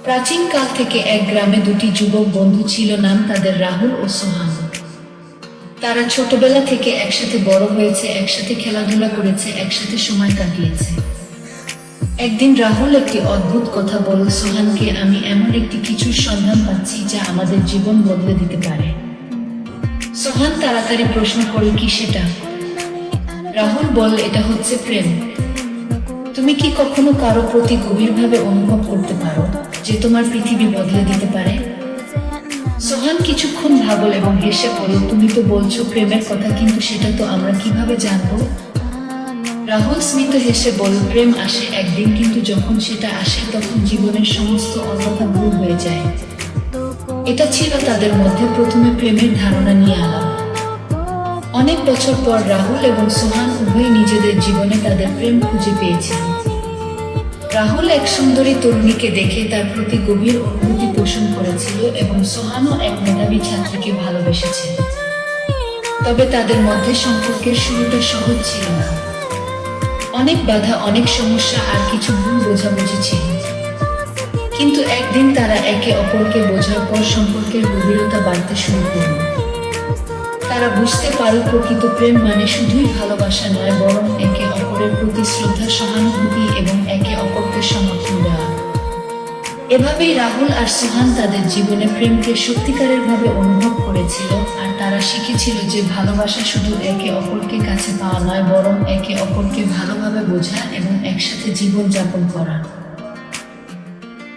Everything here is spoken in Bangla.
প্রাচীনকাল থেকে এক গ্রামে দুটি যুবক বন্ধু ছিল, নাম তাদের রাহুল ও সোহান। তারা ছোটবেলা থেকে একসাথে বড় হয়েছে, একসাথে খেলাধুলা করেছে, একসাথে সময় কাটিয়েছে। একদিন রাহুল একটি অদ্ভুত কথা বলল সোহানকে, আমি এমন একটি কিছুর সন্ধান পাচ্ছি যা আমাদের জীবন বদলে দিতে পারে। সোহান তাড়াতাড়ি প্রশ্ন করল, কি সেটা? রাহুল বলল, এটা হচ্ছে প্রেম। তুমি কি কখনো কারো প্রতি গভীরভাবে অনুভব করতে পারো যে তোমার পৃথিবী বদলে দিতে পারে? সোহান কিছুক্ষণ ভাবল এবং হেসে বলল, তুমি তো বলছো প্রেমের কথা, কিন্তু সেটা তো আমরা কিভাবে জানবো? রাহুল স্মিত হেসে বলল, প্রেম আসে একদিন, কিন্তু যখন সেটা আসে তখন জীবনের সমস্ত অন্ধকার দূর হয়ে যায়। এটা ছিল তাদের মধ্যে প্রথমে প্রেমের ধারণা নিয়ে আলাপ। অনেক বছর পর রাহুল এবং সোহান উভয় নিজেদের জীবনে তাদের প্রেম খুঁজে পেয়েছিল। রাহুল এক সুন্দরী তরুণীকে দেখে তার প্রতি গভীর অনুভূতি পোষণ করেছিল এবং সোহানও এক মেধাবী ছাত্রীকে ভালোবেসেছিল। তবে তাদের মধ্যে সম্পর্কের শুরুটা সহজ ছিল না। অনেক বাধা, অনেক সমস্যা আর কিছু ভুল বোঝাবুঝি ছিল। কিন্তু একদিন তারা একে অপরকে বোঝার পর সম্পর্কের গভীরতা বাড়তে শুরু করল। তারা বুঝতে পারল প্রকৃত প্রেম মানে শুধুই ভালোবাসা নয়, বরং একে অপরের প্রতি শ্রদ্ধা, সহানুভূতি এবং একে অপরকে সমর্থন দেওয়া। এভাবেই রাহুল আর সোহান তাদের জীবনে প্রেমকে সত্যিকারের ভাবে অনুভব করেছিল, আর তারা শিখেছিল যে ভালোবাসা শুধু একে অপরকে কাছে পাওয়া নয়, বরং একে অপরকে ভালোভাবে বোঝা এবং একসাথে জীবন যাপন করা।